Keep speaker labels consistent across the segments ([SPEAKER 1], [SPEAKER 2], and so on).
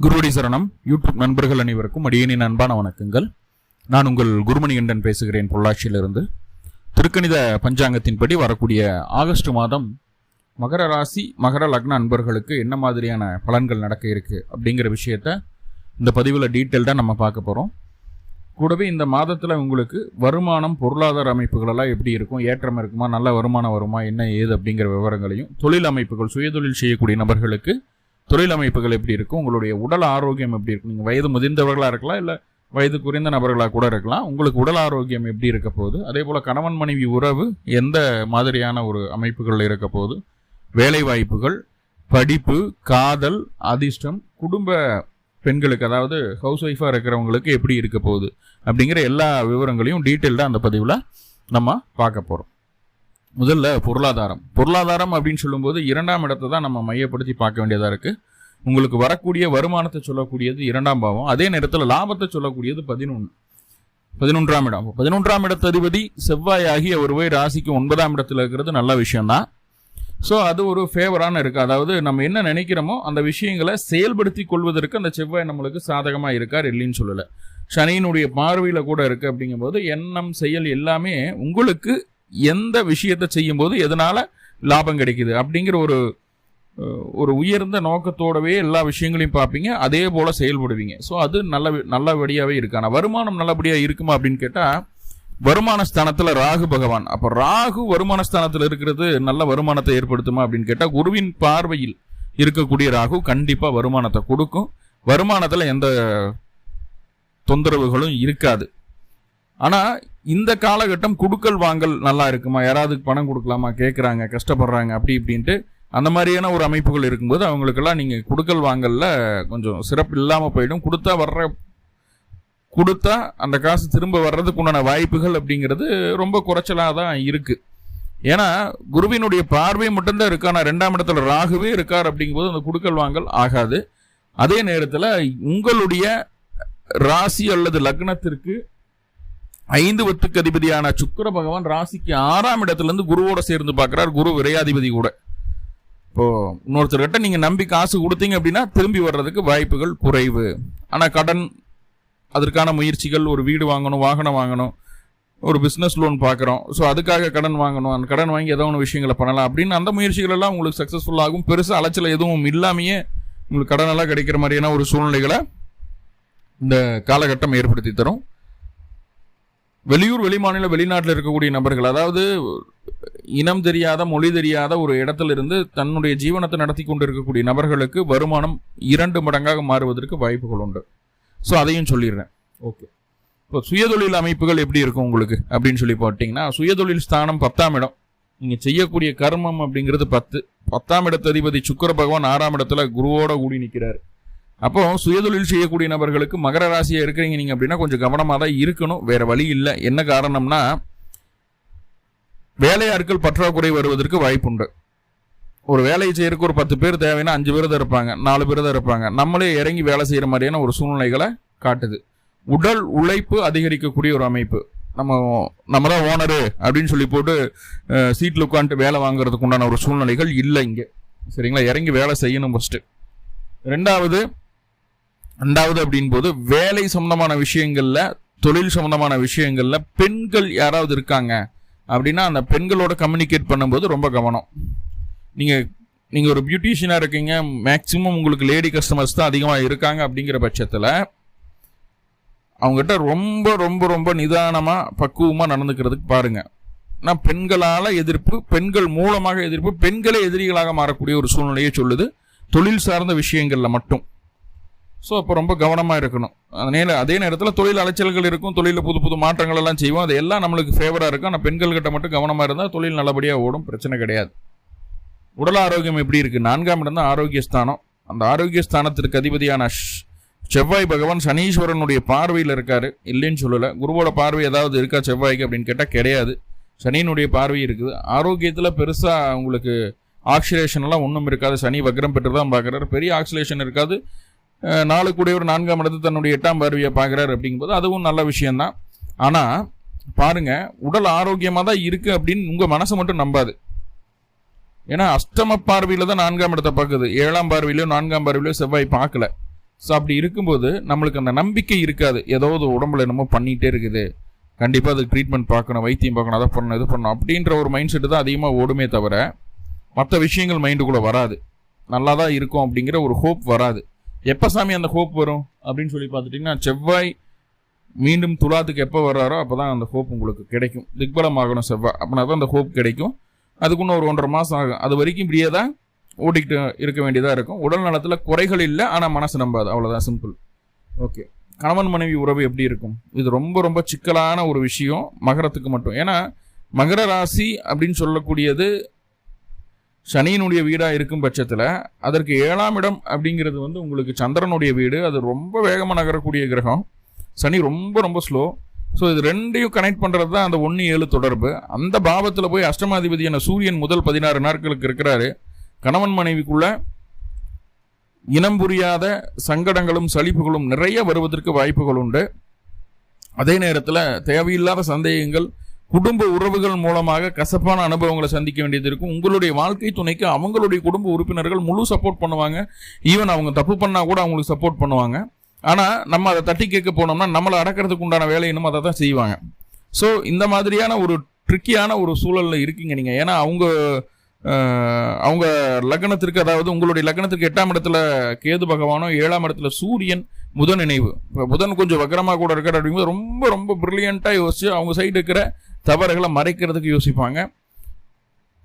[SPEAKER 1] குருவடி சரணம். யூடியூப் நண்பர்கள் அனைவருக்கும் அடியேனின் அன்பான வணக்கங்கள். நான் உங்கள் குருமணிகண்டன் பேசுகிறேன், பொள்ளாச்சியிலிருந்து. திருக்கணித பஞ்சாங்கத்தின்படி வரக்கூடிய ஆகஸ்ட் மாதம் மகர ராசி மகர லக்ன அன்பர்களுக்கு என்ன மாதிரியான பலன்கள் நடக்க இருக்கு அப்படிங்கிற விஷயத்த இந்த பதிவில் டீட்டெயில்டாக நம்ம பார்க்க போகிறோம். கூடவே இந்த மாதத்தில் உங்களுக்கு வருமானம், பொருளாதார அமைப்புகளெல்லாம் எப்படி இருக்கும், ஏற்றம் இருக்குமா, நல்ல வருமானம் வருமா, என்ன ஏது அப்படிங்கிற விவரங்களையும், தொழில் அமைப்புகள், சுயதொழில் செய்யக்கூடிய நபர்களுக்கு தொழில் அமைப்புகள் எப்படி இருக்கும், உங்களுடைய உடல் ஆரோக்கியம் எப்படி இருக்கும், நீங்கள் வயது முதிர்ந்தவர்களாக இருக்கலாம், இல்லை வயது குறைந்த நபர்களாக கூட இருக்கலாம், உங்களுக்கு உடல் ஆரோக்கியம் எப்படி இருக்க போகுது, அதே போல் கணவன் மனைவி உறவு எந்த மாதிரியான ஒரு அமைப்புகளில் இருக்க போகுது, வேலை வாய்ப்புகள், படிப்பு, காதல், அதிர்ஷ்டம், குடும்ப பெண்களுக்கு அதாவது ஹவுஸ் ஒய்ஃபாக இருக்கிறவங்களுக்கு எப்படி இருக்க போகுது அப்படிங்கிற எல்லா விவரங்களையும் டீட்டெயில்டாக அந்த பதிவில் நம்ம பார்க்க போகிறோம். முதல்ல பொருளாதாரம் அப்படின்னு சொல்லும்போது 2ஆம் இடத்தை தான் நம்ம மையப்படுத்தி பார்க்க வேண்டியதாக இருக்குது. உங்களுக்கு வரக்கூடிய வருமானத்தை சொல்லக்கூடியது 2ஆம் பாவம், அதே நேரத்தில் லாபத்தை சொல்லக்கூடியது 11ஆம் இடம். 11ஆம் இடத்து அதிபதி செவ்வாய் ஆகிய ஒருவே ராசிக்கு 9ஆம் இடத்துல இருக்கிறது நல்ல விஷயம்தான். ஸோ அது ஒரு ஃபேவரான இருக்குது. அதாவது நம்ம என்ன நினைக்கிறோமோ அந்த விஷயங்களை செயல்படுத்தி கொள்வதற்கு அந்த செவ்வாய் நம்மளுக்கு சாதகமாக இருக்கார், இல்லைன்னு சொல்லலை. சனியினுடைய பார்வையில் கூட இருக்குது. அப்படிங்கும்போது எண்ணம், செயல் எல்லாமே உங்களுக்கு எந்த விஷயத்தை செய்யும்போது எதனால் லாபம் கிடைக்குது அப்படிங்கிற ஒரு உயர்ந்த நோக்கத்தோடவே எல்லா விஷயங்களையும் பார்ப்பீங்க, அதே போல் செயல்படுவீங்க. ஸோ அது நல்லபடியாகவே இருக்கு. ஆனால் வருமானம் நல்லபடியாக இருக்குமா அப்படின்னு கேட்டால், வருமான ஸ்தானத்தில் ராகு பகவான். அப்போ ராகு வருமான ஸ்தானத்தில் இருக்கிறது நல்ல வருமானத்தை ஏற்படுத்துமா அப்படின்னு கேட்டால், குருவின் பார்வையில் இருக்கக்கூடிய ராகு கண்டிப்பாக வருமானத்தை கொடுக்கும். வருமானத்தில் எந்த தொந்தரவுகளும் இருக்காது. ஆனால் இந்த காலகட்டம் கொடுக்கல் வாங்கல் நல்லா இருக்குமா, யாராவது பணம் கொடுக்கலாமா, கேட்குறாங்க, கஷ்டப்படுறாங்க, அப்படி இப்படின்ட்டு அந்த மாதிரியான ஒரு அமைப்புகள் இருக்கும்போது அவங்களுக்கெல்லாம் நீங்கள் கொடுக்கல் வாங்கலில் கொஞ்சம் சிறப்பு இல்லாமல் போயிடும். கொடுத்தா அந்த காசு திரும்ப வர்றதுக்கு உண்டான வாய்ப்புகள் அப்படிங்கிறது ரொம்ப குறைச்சலாக தான் இருக்குது. ஏன்னா குருவினுடைய பார்வை மட்டும்தான் இருக்கா, ஆனால் 2ஆம் இடத்துல ராகுவே இருக்கார். அப்படிங்கும்போது அந்த கொடுக்கல் வாங்கல் ஆகாது. அதே நேரத்தில் உங்களுடைய ராசி அல்லது லக்னத்திற்கு 5 வத்துக்கு அதிபதியான சுக்கிர பகவான் ராசிக்கு 6ஆம் இடத்துலேருந்து குருவோட சேர்ந்து பார்க்குறார். குரு விரையாதிபதி கூட. இப்போது இன்னொருத்தர்கிட்ட நீங்கள் நம்பி காசு கொடுத்தீங்க அப்படின்னா திரும்பி வர்றதுக்கு வாய்ப்புகள் குறைவு. ஆனால் கடன், அதற்கான முயற்சிகள், ஒரு வீடு வாங்கணும், வாகனம் வாங்கணும், ஒரு பிஸ்னஸ் லோன் பார்க்குறோம், ஸோ அதுக்காக கடன் வாங்கணும், அந்த கடன் வாங்கி ஏதோ ஒன்று விஷயங்களை பண்ணலாம் அப்படின்னு அந்த முயற்சிகள் எல்லாம் உங்களுக்கு சக்ஸஸ்ஃபுல் ஆகும். பெருசாக அலைச்சல் எதுவும் இல்லாமையே உங்களுக்கு கடனெல்லாம் கிடைக்கிற மாதிரியான ஒரு சூழ்நிலைகளை இந்த காலகட்டம் ஏற்படுத்தி தரும். வெளியூர், வெளிமாநில, வெளிநாட்டில் இருக்கக்கூடிய நபர்கள், அதாவது இனம் தெரியாத, மொழி தெரியாத ஒரு இடத்துல இருந்து தன்னுடைய ஜீவனத்தை நடத்தி கொண்டு இருக்கக்கூடிய நபர்களுக்கு வருமானம் 2 மடங்காக மாறுவதற்கு வாய்ப்புகள் உண்டு. ஸோ அதையும் சொல்லிடுறேன். ஓகே, இப்போ சுயதொழில் அமைப்புகள் எப்படி இருக்கும் உங்களுக்கு அப்படின்னு சொல்லி போட்டிங்கன்னா, சுயதொழில் ஸ்தானம் 10ஆம் இடம். நீங்கள் செய்யக்கூடிய கர்மம் அப்படிங்கிறது 10ஆம் இடத்து அதிபதி சுக்கிர பகவான் 6ஆம் இடத்துல குருவோட கூடி நிற்கிறார். அப்போ சுயதொழில் செய்யக்கூடிய நபர்களுக்கு மகர ராசியாக இருக்கிறீங்க நீங்கள் அப்படின்னா கொஞ்சம் கவனமாக தான் இருக்கணும், வேற வழி இல்லை. என்ன காரணம்னா, வேலையாட்கள் பற்றாக்குறை வருவதற்கு வாய்ப்புண்டு. ஒரு வேலையை செய்யறதுக்கு ஒரு 10 பேர் தேவைன்னா 5 பேர் தான் இருப்பாங்க, 4 பேர் தான் இருப்பாங்க. நம்மளே இறங்கி வேலை செய்கிற மாதிரியான ஒரு சூழ்நிலைகளை காட்டுது. உடல் உழைப்பு அதிகரிக்கக்கூடிய ஒரு அமைப்பு. நம்ம தான் ஓனரு அப்படின்னு சொல்லி போட்டு சீட்டில் உட்காந்துட்டு வேலை வாங்குறதுக்கு உண்டான ஒரு சூழ்நிலைகள் இல்லை இங்கே. சரிங்களா? இறங்கி வேலை செய்யணும் ஃபஸ்ட்டு. ரெண்டாவது அப்படின் போது வேலை சம்பந்தமான விஷயங்கள்ல, தொழில் சம்பந்தமான விஷயங்கள்ல பெண்கள் யாராவது இருக்காங்க அப்படின்னா அந்த பெண்களோட கம்யூனிகேட் பண்ணும்போது ரொம்ப கவனம். நீங்கள் ஒரு பியூட்டிஷியனாக இருக்கீங்க, மேக்சிமம் உங்களுக்கு லேடி கஸ்டமர்ஸ் தான் அதிகமாக இருக்காங்க. அப்படிங்கிற பட்சத்தில் அவங்ககிட்ட ரொம்ப ரொம்ப ரொம்ப நிதானமாக, பக்குவமாக நடந்துக்கிறதுக்கு பாருங்கள். ஆனால் பெண்களால் எதிர்ப்பு, பெண்கள் மூலமாக எதிர்ப்பு, பெண்களே எதிரிகளாக மாறக்கூடிய ஒரு சூழ்நிலையை சொல்லுது தொழில் சார்ந்த விஷயங்களில் மட்டும். ஸோ அப்போ ரொம்ப கவனமாக இருக்கணும். அதே நேரத்தில் தொழில் அலைச்சல்கள் இருக்கும், தொழிலில் புது புது மாற்றங்கள் எல்லாம் செய்வோம், அது எல்லாம் நம்மளுக்கு ஃபேவராக இருக்கும். ஆனால் பெண்கள்கிட்ட மட்டும் கவனமாக இருந்தால் தொழில் நல்லபடியாக ஓடும், பிரச்சனை கிடையாது. உடல் ஆரோக்கியம் எப்படி இருக்குது? 4ஆம் இடம் தான் ஆரோக்கிய ஸ்தானம். அந்த ஆரோக்கிய ஸ்தானத்திற்கு அதிபதியான செவ்வாய் பகவான் சனீஸ்வரனுடைய பார்வையில் இருக்கார், இல்லைன்னு சொல்லலை. குருவோட பார்வை ஏதாவது இருக்கா செவ்வாய்க்கு அப்படின்னு கேட்டால் கிடையாது. சனியினுடைய பார்வை இருக்குது. ஆரோக்கியத்தில் பெருசாக உங்களுக்கு ஆக்சிலேஷன் எல்லாம் ஒன்றும் இருக்காது. சனி வக்ரம் பெற்று தான் பார்க்குறாரு, பெரிய ஆக்சிலேஷன் இருக்காது. 4 கூடிய ஒரு 4ஆம் இடத்து தன்னுடைய 8ஆம் பார்வையை பார்க்குறாரு. அப்படிங்கும்போது அதுவும் நல்ல விஷயம்தான். ஆனால் பாருங்க, உடல் ஆரோக்கியமாக தான் இருக்குது அப்படின்னு உங்கள் மனசை மட்டும் நம்பாது. ஏன்னா அஷ்டம பார்வையில் தான் 4ஆம் இடத்தை பார்க்குது. 7ஆம் பார்வையிலையோ 4ஆம் பார்வையிலையோ செவ்வாய் பார்க்கல. ஸோ அப்படி இருக்கும்போது நம்மளுக்கு அந்த நம்பிக்கை இருக்காது. ஏதாவது உடம்புல என்னமோ பண்ணிகிட்டே இருக்குது, கண்டிப்பாக அதுக்கு ட்ரீட்மெண்ட் பார்க்கணும், வைத்தியம் பார்க்கணும், அதை பண்ணணும், இது பண்ணணும் அப்படின்ற ஒரு மைண்ட் செட்டு தான் அதிகமாக ஓடுமே தவிர மற்ற விஷயங்கள் மைண்டுக்குள்ளே வராது. நல்லா தான் இருக்கும் அப்படிங்கிற ஒரு ஹோப் வராது. எப்போ சாமி அந்த ஹோப் வரும் அப்படின்னு சொல்லி பார்த்துட்டிங்கன்னா, செவ்வாய் மீண்டும் துலாத்துக்கு எப்போ வர்றாரோ அப்போ தான் அந்த ஹோப் உங்களுக்கு கிடைக்கும். திக்பலமாகணும் செவ்வாய், அப்படின்னா தான் அந்த ஹோப் கிடைக்கும். அதுக்கு இன்னும் ஒரு 1.5 மாதம் ஆகும். அது வரைக்கும் இப்படியே தான் ஓடிக்கிட்டு இருக்க வேண்டியதாக இருக்கும். உடல் நலத்தில் குறைகள் இல்லை, ஆனால் மனசு நம்பாது, அவ்வளோதான், சிம்பிள். ஓகே, கணவன் மனைவி உறவு எப்படி இருக்கும்? இது ரொம்ப ரொம்ப சிக்கலான ஒரு விஷயம் மகரத்துக்கு மட்டும். ஏன்னா மகர ராசி அப்படின்னு சொல்லக்கூடியது சனியினுடைய வீடாக இருக்கும் பட்சத்தில் அதற்கு 7ஆம் இடம் அப்படிங்கிறது வந்து உங்களுக்கு சந்திரனுடைய வீடு. அது ரொம்ப வேகமாக நகரக்கூடிய கிரகம். சனி ரொம்ப ரொம்ப ஸ்லோ. ஸோ இது ரெண்டையும் கனெக்ட் பண்ணுறது தான் அந்த 1-7 தொடர்பு. அந்த பாவத்தில் போய் அஷ்டமாதிபதியான சூரியன் முதல் 16 நாட்களுக்கு இருக்கிறாரு. கணவன் மனைவிக்குள்ள இனம் புரியாத சங்கடங்களும் சலிப்புகளும் நிறைய வருவதற்கு வாய்ப்புகள் உண்டு. அதே நேரத்தில் தேவையில்லாத சந்தேகங்கள், குடும்ப உறவுகள் மூலமாக கசப்பான அனுபவங்களை சந்திக்க வேண்டியது இருக்கும். உங்களுடைய வாழ்க்கை துணைக்கு அவங்களுடைய குடும்ப உறுப்பினர்கள் முழு சப்போர்ட் பண்ணுவாங்க. ஈவன் அவங்க தப்பு பண்ணால் கூட அவங்களுக்கு சப்போர்ட் பண்ணுவாங்க. ஆனால் நம்ம அதை தட்டி கேட்க போனோம்னா நம்மளை அடக்கிறதுக்கு உண்டான வேலை இன்னும் அதை தான் செய்வாங்க. ஸோ இந்த மாதிரியான ஒரு ட்ரிக்கியான ஒரு சூழலில் இருக்கீங்க நீங்கள். ஏன்னா அவங்க லக்னத்திற்கு, அதாவது உங்களுடைய லக்னத்திற்கு 8ஆம் இடத்துல கேது பகவானோ 7ஆம் இடத்துல சூரியன் புதன் இணைவு. இப்போ புதன் கொஞ்சம் வக்கரமாக கூட இருக்காரு அப்படிங்கும்போது ரொம்ப ரொம்ப பிரில்லியண்ட்டாக யோசிச்சு அவங்க சைடு இருக்கிற தவறுகளை மறைக்கிறதுக்கு யோசிப்பாங்க.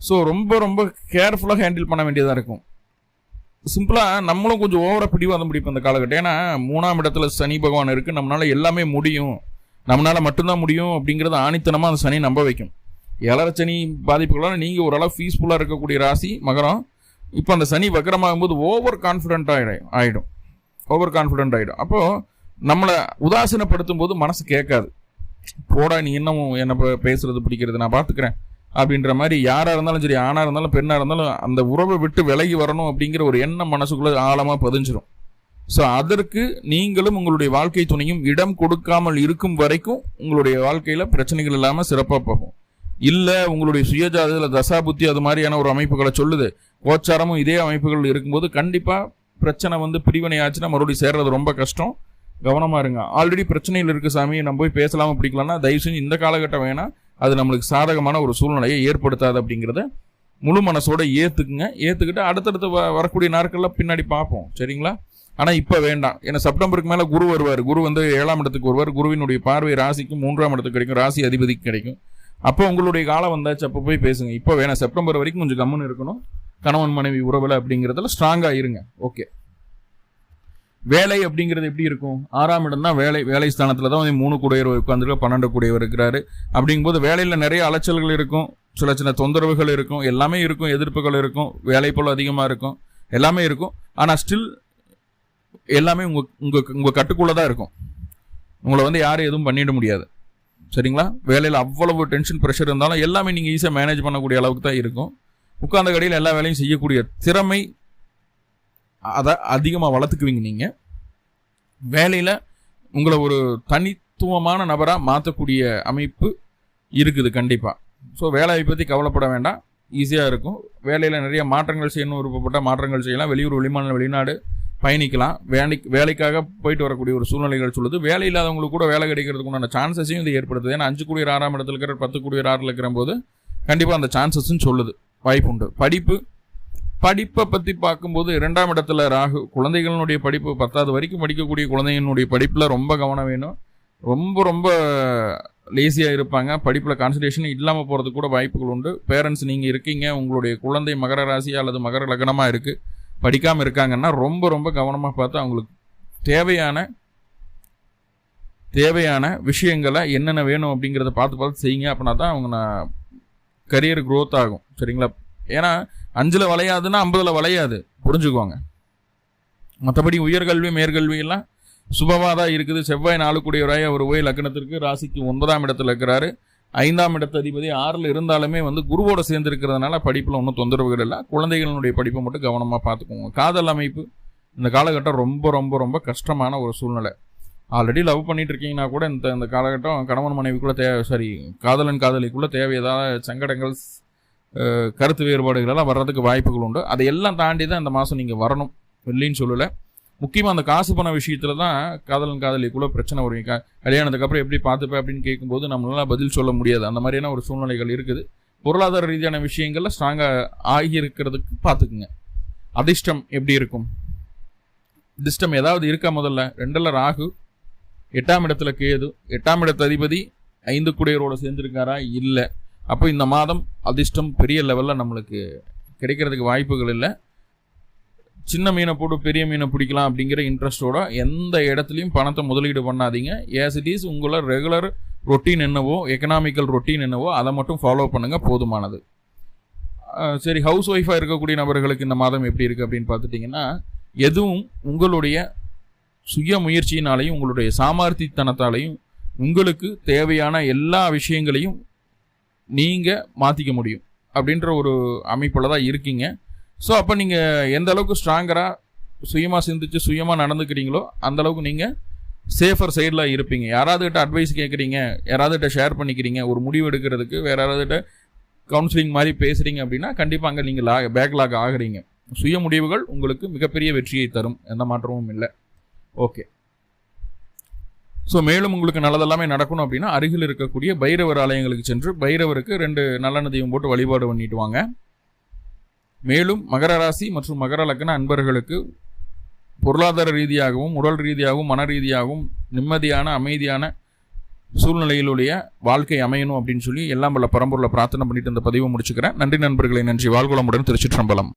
[SPEAKER 1] ஸோ ரொம்ப ரொம்ப கேர்ஃபுல்லாக ஹேண்டில் பண்ண வேண்டியதாக இருக்கும். சிம்பிளாக நம்மளும் கொஞ்சம் ஓவராக பிடிவாதம் பிடிப்போம் இந்த காலகட்டம். ஏன்னா 3ஆம் இடத்துல சனி பகவான் இருக்குது, நம்மளால எல்லாமே முடியும், நம்மளால மட்டும்தான் முடியும் அப்படிங்கிறத ஆணித்தனமாக அந்த சனி நம்ப வைக்கும். 7 சனி பாதிப்புகளால் நீங்கள் ஓரளவு பீஸ்ஃபுல்லாக இருக்கக்கூடிய ராசி மகரம். இப்போ அந்த சனி வக்கரமாகும்போது ஓவர் கான்ஃபிடென்ட் ஆகிடும். அப்போது நம்மளை உதாசீனப்படுத்தும் போது மனசு கேட்காது. போடா நீ இன்னமும் என்ன பேசுறது பிடிக்கிறது நான் பார்த்துக்கிறேன் அப்படின்ற மாதிரி யாராக இருந்தாலும் சரி, ஆணாக இருந்தாலும் பெண்ணாக இருந்தாலும் அந்த உறவை விட்டு விலகி வரணும் அப்படிங்கிற ஒரு எண்ணம் மனசுக்குள்ளே ஆழமாக பதிஞ்சிடும். ஸோ அதற்கு நீங்களும் உங்களுடைய வாழ்க்கை துணையும் இடம் கொடுக்காமல் இருக்கும் வரைக்கும் உங்களுடைய வாழ்க்கையில் பிரச்சனைகள் இல்லாமல் சிறப்பாக போகும். இல்லை உங்களுடைய சுயஜாதத்தில் தசாபுத்தி அது மாதிரியான ஒரு அமைப்புகளை சொல்லுது, கோச்சாரமும் இதே அமைப்புகள் இருக்கும்போது கண்டிப்பாக பிரச்சனை வந்து பிரிவினை ஆச்சுன்னா மறுபடியும் சேர்றது ரொம்ப கஷ்டம். கவனமாக இருங்க. ஆல்ரெடி பிரச்சனையில் இருக்குது சாமி, நம்ம போய் பேசலாமல் பிடிக்கலாம்னா தயவு செஞ்சு இந்த காலகட்டம் வேணால், அது நம்மளுக்கு சாதகமான ஒரு சூழ்நிலையை ஏற்படுத்தாது அப்படிங்கிறத முழு மனசோட ஏற்றுக்கிட்டு அடுத்தடுத்து வரக்கூடிய நாட்களில் பின்னாடி பார்ப்போம், சரிங்களா? ஆனால் இப்போ வேண்டாம். ஏன்னா செப்டம்பருக்கு மேலே குரு வருவார். குரு வந்து 7ஆம் இடத்துக்கு வருவார். குருவினுடைய பார்வை ராசிக்கும் 3ஆம் இடத்துக்கு கிடைக்கும், ராசி அதிபதிக்கு கிடைக்கும். அப்போ உங்களுடைய காலம் வந்தாச்சு, அப்போ போய் பேசுங்க. இப்போ வேணாம், செப்டம்பர் வரைக்கும் கொஞ்சம் கம்முன்னு இருக்கணும். கணவன் மனைவி உறவில் அப்படிங்கிறதுல ஸ்ட்ராங்காக இருங்க. ஓகே, வேலை அப்படிங்கிறது எப்படி இருக்கும்? 6ஆம் இடம் தான் வேலை ஸ்தானத்தில் தான் 3 கூடையவர் உட்காந்துருக்க, 12 கூடையவர் இருக்கிறாரு. அப்படிங்கும்போது வேலையில் நிறைய அலைச்சல்கள் இருக்கும், சின்ன சின்ன தொந்தரவுகள் இருக்கும், எல்லாமே இருக்கும், எதிர்ப்புகள் இருக்கும், வேலை போல் அதிகமாக இருக்கும், எல்லாமே இருக்கும். ஆனால் ஸ்டில் எல்லாமே உங்கள் கட்டுக்குள்ளே தான் இருக்கும். உங்களை வந்து யாரும் எதுவும் பண்ணிட முடியாது, சரிங்களா? வேலையில் அவ்வளவு டென்ஷன் ப்ரெஷர் இருந்தாலும் எல்லாமே நீங்கள் ஈஸியாக மேனேஜ் பண்ணக்கூடிய அளவுக்கு தான் இருக்கும். உட்கார்ந்த கடையில் எல்லா வேலையும் செய்யக்கூடிய திறமை அதை அதிகமாக வளர்த்துக்குவீங்க. நீங்கள் வேலையில் உங்களை ஒரு தனித்துவமான நபராக மாற்றக்கூடிய அமைப்பு இருக்குது கண்டிப்பாக. ஸோ வேலையை பற்றி கவலைப்பட வேண்டாம், ஈஸியாக இருக்கும். வேலையில் நிறைய மாற்றங்கள் செய்யணும், விருப்பப்பட்ட மாற்றங்கள் செய்யலாம். வெளியூர், வெளிநாடு பயணிக்கலாம். வேலைக்காக போயிட்டு வரக்கூடிய ஒரு சூழ்நிலைகள் சொல்லுது. வேலை இல்லாதவங்களுக்கு கூட வேலை கிடைக்கிறதுக்கு உண்டான சான்சஸையும் இது ஏற்படுத்துது. ஏன்னா 5 கூடிய 6ஆம் இடத்துல இருக்கிற 10 கூடிய 6 இருக்கிற போது கண்டிப்பாக அந்த சான்சஸ்ன்னு சொல்லுது, வாய்ப்பு உண்டு. படிப்பை பற்றி பார்க்கும்போது 2ஆம் இடத்துல ராகு, குழந்தைகளுடைய படிப்பு 10வது வரைக்கும் படிக்கக்கூடிய குழந்தைகளுடைய படிப்பில் ரொம்ப கவனம் வேணும். ரொம்ப ரொம்ப லேசியாக இருப்பாங்க, படிப்பில் கான்சன்ட்ரேஷன் இல்லாமல் போகிறதுக்கு கூட வாய்ப்புகள் உண்டு. பேரண்ட்ஸ் நீங்கள் இருக்கீங்க, உங்களுடைய குழந்தை மகர ராசி அல்லது மகர லக்னமாக இருக்குது, படிக்காமல் இருக்காங்கன்னா ரொம்ப ரொம்ப கவனமாக பார்த்து அவங்களுக்கு தேவையான விஷயங்களை என்னென்ன வேணும் அப்படிங்கிறத பார்த்து செய்யுங்க. அப்படின்னா தான் அவங்க கரியர் க்ரோத் ஆகும், சரிங்களா? ஏன்னா 5ல் வளையாதுன்னா 50ல் வளையாது, புரிஞ்சுக்குவாங்க. மற்றபடி உயர்கல்வி மேற்கல்வி எல்லாம் சுபமாக தான் இருக்குது. செவ்வாய் 4 கூடியவராய் அவர் ஓய் லக்னத்திற்கு ராசிக்கு 9ஆம் இடத்துல இருக்கிறாரு. 5ஆம் இடத்து அதிபதி 6ல் இருந்தாலுமே வந்து குருவோடு சேர்ந்து இருக்கிறதுனால படிப்பில் ஒன்றும் தொந்தரவுகள் இல்லை. குழந்தைகளுடைய படிப்பை மட்டும் கவனமாக பார்த்துக்கோங்க. காதல் அமைப்பு இந்த காலகட்டம் ரொம்ப ரொம்ப ரொம்ப கஷ்டமான ஒரு சூழ்நிலை. ஆல்ரெடி லவ் பண்ணிட்டு இருக்கீங்கன்னா கூட இந்த காலகட்டம் கணவன் மனைவிக்குள்ளே காதலிக்குள்ளே தேவையதான சங்கடங்கள், கருத்து வேறுபாடுகளெல்லாம் வர்றதுக்கு வாய்ப்புகள் உண்டு. அதையெல்லாம் தாண்டி தான் இந்த மாதம் நீங்கள் வரணும், இல்லைன்னு சொல்லலை. முக்கியமாக அந்த காசு பண விஷயத்துல தான் காதலன் காதலிக்குள்ள பிரச்சனை வரும். கல்யாணத்துக்கு அப்புறம் எப்படி பார்த்துப்பேன் அப்படின்னு கேட்கும்போது நம்மளால பதில் சொல்ல முடியாது. அந்த மாதிரியான ஒரு சூழ்நிலைகள் இருக்குது. பொருளாதார ரீதியான விஷயங்கள்ல ஸ்ட்ராங்காக ஆகி இருக்கிறதுக்கு பார்த்துக்குங்க. அதிர்ஷ்டம் எப்படி இருக்கும்? அதிர்ஷ்டம் ஏதாவது இருக்கா? முதல்ல 2ல் ராகு, 8ஆம் இடத்துல கேது. 8ஆம் இடத்து அதிபதி 5 குடையரோட சேர்ந்துருக்காரா? இல்லை. அப்போ இந்த மாதம் அதிர்ஷ்டம் பெரிய லெவலில் நம்மளுக்கு கிடைக்கிறதுக்கு வாய்ப்புகள் இல்லை. சின்ன மீனை போட்டு பெரிய மீனை பிடிக்கலாம் அப்படிங்கிற இன்ட்ரெஸ்டோட எந்த இடத்துலையும் பணத்தை முதலீடு பண்ணாதீங்க. ஏஸ் இட் இஸ் உங்களோட ரெகுலர் ரொட்டீன் என்னவோ, எக்கனாமிக்கல் ரொட்டீன் என்னவோ அதை மட்டும் ஃபாலோ பண்ணுங்கள், போதுமானது. சரி, ஹவுஸ் ஒய்ஃபாக இருக்கக்கூடிய நபர்களுக்கு இந்த மாதம் எப்படி இருக்குது அப்படின்னு பார்த்துட்டிங்கன்னா, எதுவும் உங்களுடைய சுய முயற்சியினாலையும் உங்களுடைய சாமர்த்தியத்தனத்தாலையும் உங்களுக்கு தேவையான எல்லா விஷயங்களையும் நீங்கள் மாற்றிக்க முடியும் அப்படின்ற ஒரு அமைப்பில் தான் இருக்கீங்க. ஸோ அப்போ நீங்கள் எந்த அளவுக்கு ஸ்ட்ராங்கராக சுயமாக சிந்திச்சு சுயமாக நடந்துக்கிறீங்களோ அந்தளவுக்கு நீங்கள் சேஃபர் சைடில் இருப்பீங்க. யாராவதுகிட்ட அட்வைஸ் கேட்குறீங்க, யாராவதுகிட்ட ஷேர் பண்ணிக்கிறீங்க, ஒரு முடிவு எடுக்கிறதுக்கு வேறு யாராவதுகிட்ட கவுன்சிலிங் மாதிரி பேசுகிறீங்க அப்படின்னா கண்டிப்பாக அங்கே நீங்கள் பேக்லாக் ஆகுறீங்க. சுய முடிவுகள் உங்களுக்கு மிகப்பெரிய வெற்றியை தரும், எந்த மாற்றமும் இல்லை. ஓகே. ஸோ மேலும் உங்களுக்கு நல்லதெல்லாமே நடக்கணும் அப்படின்னா அருகில் இருக்கக்கூடிய பைரவர் ஆலயங்களுக்கு சென்று பைரவருக்கு 2 நல்லெண்ணெய் தீபம் போட்டு வழிபாடு பண்ணிட்டு வாங்க. மேலும் மகர ராசி மற்றும் மகர லக்ன அன்பர்களுக்கு பொருளாதார ரீதியாகவும் உடல் ரீதியாகவும் மன ரீதியாகவும் நிம்மதியான அமைதியான சூழ்நிலையிலுடைய வாழ்க்கை அமையணும் அப்படின்னு சொல்லி எல்லாம் வல்ல பரம்பொருளை பிரார்த்தனை பண்ணிட்டு இந்த பதிவை முடிச்சுக்கிறேன். நன்றி நண்பர்களை. நன்றி. வாழ்குளமுடன். திருச்சிற்றம்பலம்.